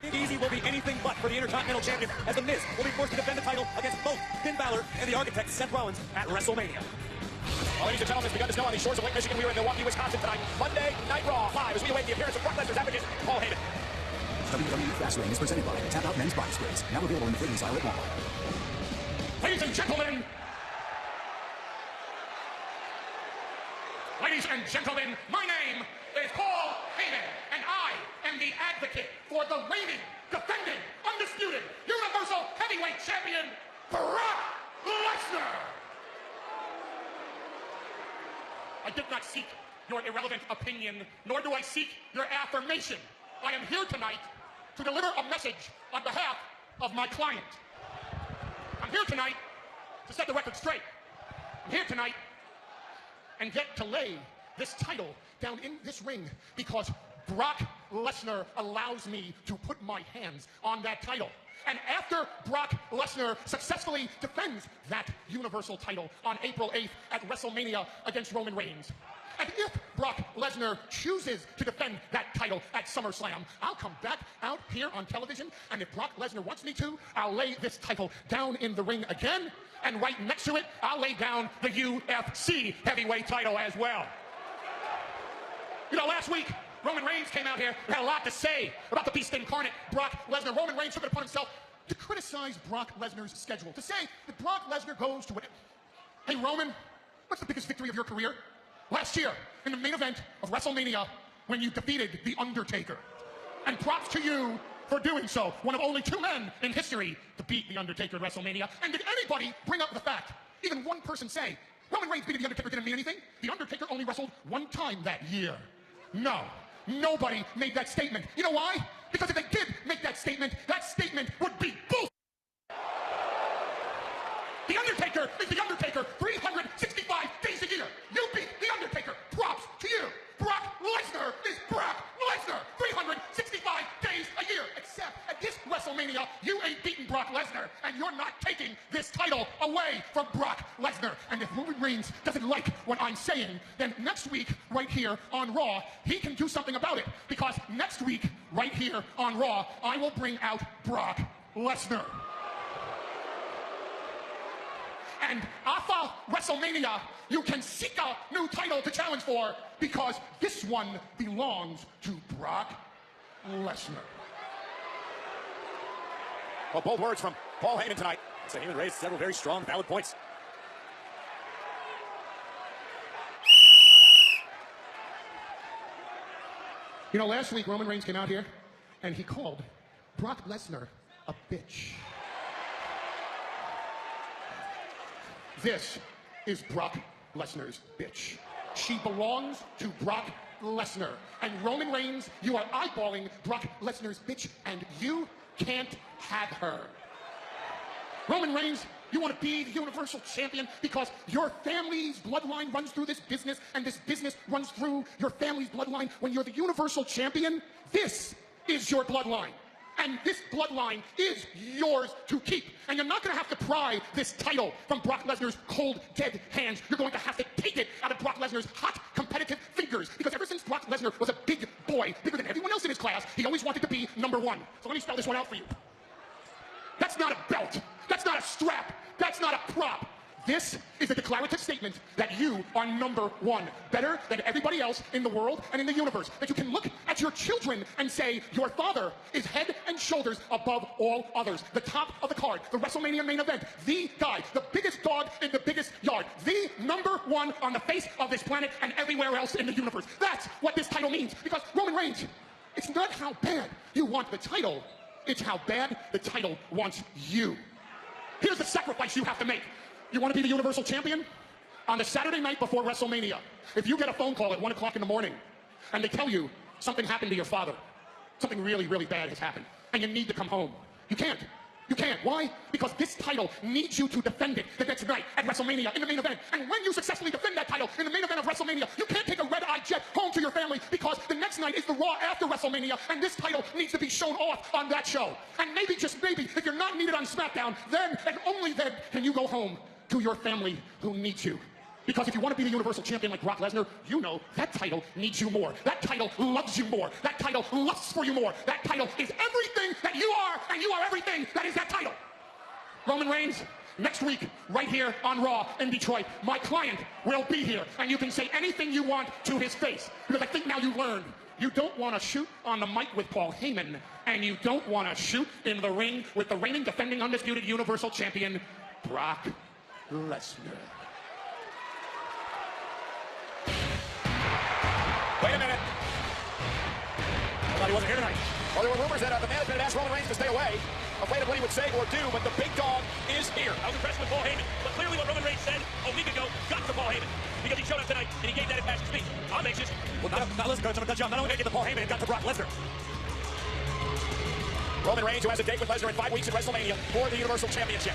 Big Easy will be anything but for the Intercontinental Champion, as The Miz will be forced to defend the title against both Finn Balor and the Architect Seth Rollins at WrestleMania. Well, ladies and gentlemen, it's begun to snow on the shores of Lake Michigan. We are in Milwaukee, Wisconsin tonight. Monday Night Raw live as we await the appearance of Brock Lesnar's advocate, Paul Heyman. WWE Fastlane is presented by Tap Out Men's Body Sprays, now available in the flavor style at Walmart. Ladies and gentlemen, my name is Paul Heyman, and I am the advocate for the reigning, defending, undisputed, Universal Heavyweight Champion, Brock Lesnar. I did not seek your irrelevant opinion, nor do I seek your affirmation. I am here tonight to deliver a message on behalf of my client. I'm here tonight to set the record straight. I'm here tonight and get to lay this title down in this ring because Brock Lesnar allows me to put my hands on that title. And after Brock Lesnar successfully defends that Universal title on April 8th at WrestleMania against Roman Reigns, and if Brock Lesnar chooses to defend that title at SummerSlam, I'll come back out here on television, and if Brock Lesnar wants me to, I'll lay this title down in the ring again, and right next to it, I'll lay down the UFC heavyweight title as well. You know, last week, Roman Reigns came out here and had a lot to say about the Beast Incarnate, Brock Lesnar. Roman Reigns took it upon himself to criticize Brock Lesnar's schedule, to say that Brock Lesnar goes to it. Hey, Roman, what's the biggest victory of your career? Last year, in the main event of WrestleMania, when you defeated The Undertaker. And props to you for doing so. One of only 2 men in history to beat The Undertaker at WrestleMania. And did anybody bring up the fact, even one person say, Roman Reigns beating The Undertaker didn't mean anything? The Undertaker only wrestled 1 time that year. No. Nobody made that statement. You know why? Because if they did make that statement would be bull. The Undertaker is The Undertaker 365 days a year. You beat The Undertaker. Props to you. Brock Lesnar is Brock Lesnar 365 days a year. Except at this WrestleMania, you ain't beating Brock Lesnar, and you're not taking this title away from Brock Lesnar. And if Roman Reigns doesn't like what I'm saying, then next week, right here on Raw, he can do something about it. Because next week, right here on Raw, I will bring out Brock Lesnar. And after WrestleMania, you can seek a new title to challenge for because this one belongs to Brock Lesnar. Well, bold words from Paul Heyman tonight. So Heyman raised several very strong, valid points. You know, last week Roman Reigns came out here and he called Brock Lesnar a bitch. This is Brock Lesnar's bitch. She belongs to Brock Lesnar. And Roman Reigns, you are eyeballing Brock Lesnar's bitch, and you can't have her. Roman Reigns, you want to be the Universal Champion because your family's bloodline runs through this business, and this business runs through your family's bloodline. When you're the Universal Champion, this is your bloodline. And this bloodline is yours to keep. And you're not going to have to pry this title from Brock Lesnar's cold, dead hands. You're going to have to take it out of Brock Lesnar's hot, competitive fingers. Because ever since Brock Lesnar was a big boy, bigger than everyone else in his class, he always wanted to be #1. So let me spell this one out for you. That's not a belt. That's not a strap. That's not a prop. This is a declarative statement that you are #1, better than everybody else in the world and in the universe. That you can look at your children and say, your father is head and shoulders above all others. The top of the card, the WrestleMania main event, the guy, the biggest dog in the biggest yard, the #1 on the face of this planet and everywhere else in the universe. That's what this title means. Because Roman Reigns, it's not how bad you want the title, it's how bad the title wants you. Here's the sacrifice you have to make. You want to be the Universal Champion? On the Saturday night before WrestleMania, if you get a phone call at 1 o'clock in the morning and they tell you something happened to your father, something really, really bad has happened, and you need to come home, you can't. You can't. Why? Because this title needs you to defend it the next night at WrestleMania in the main event. And when you successfully defend that title in the main event of WrestleMania, you can't take a red-eye jet home to your family because the next night is the Raw after WrestleMania, and this title needs to be shown off on that show. And maybe, just maybe, if you're not needed on SmackDown, then and only then can you go home to your family who needs you. Because if you want to be the Universal Champion like Brock Lesnar, you know that title needs you more. That title loves you more. That title lusts for you more. That title is everything everything that is that title. Roman Reigns, next week, right here on Raw in Detroit, my client will be here, and you can say anything you want to his face, because I think now you learned you don't want to shoot on the mic with Paul Heyman, and you don't want to shoot in the ring with the reigning, defending, undisputed Universal Champion, Brock Lesnar. Wait a minute. I thought he wasn't here tonight. Well, there were rumors that the management had asked Roman Reigns to stay away, afraid of what he would say or do, but the big dog is here. I was impressed with Paul Heyman, but clearly what Roman Reigns said a week ago got to Paul Heyman, because he showed up tonight and he gave that impassioned speech. I'm anxious. Well, not listen, Coach. I'm going to cut you off. Not only did it get to Paul Heyman, it got to Brock Lesnar. Roman Reigns, who has a date with Lesnar in 5 weeks at WrestleMania for the Universal Championship.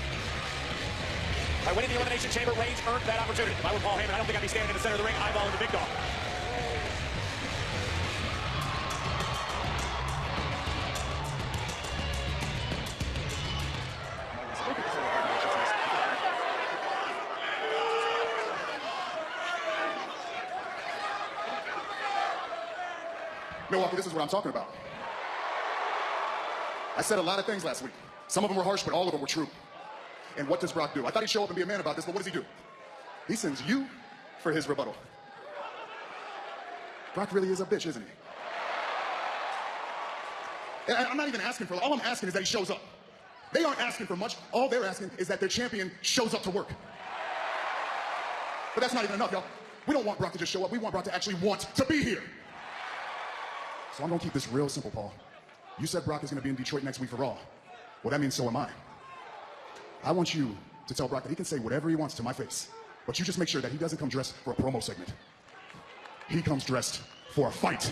By winning the Elimination Chamber, Reigns earned that opportunity. If I were Paul Heyman, I don't think I'd be standing in the center of the ring eyeballing the big dog. Milwaukee, this is what I'm talking about. I said a lot of things last week. Some of them were harsh, but all of them were true. And what does Brock do? I thought he'd show up and be a man about this, but what does he do? He sends you for his rebuttal. Brock really is a bitch, isn't he? And I'm not even asking for, all I'm asking is that he shows up. They aren't asking for much. All they're asking is that their champion shows up to work. But that's not even enough, y'all. We don't want Brock to just show up. We want Brock to actually want to be here. So I'm gonna keep this real simple, Paul. You said Brock is gonna be in Detroit next week for Raw. Well, that means so am I. I want you to tell Brock that he can say whatever he wants to my face, but you just make sure that he doesn't come dressed for a promo segment. He comes dressed for a fight.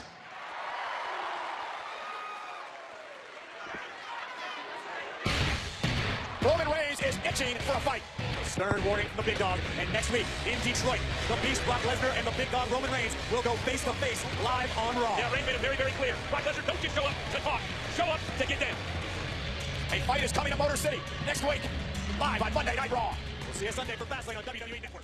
Roman Reigns is itching for a fight. A stern warning from the big dog. And next week in Detroit, the Beast Brock Lesnar and the big dog Roman Reigns will go face to face live on Raw. Yeah, Reigns made it very, very clear. Brock Lesnar, don't just show up to talk. Show up to get down. A fight is coming to Motor City next week, live on Monday Night Raw. We'll see you Sunday for Fastlane on WWE Network.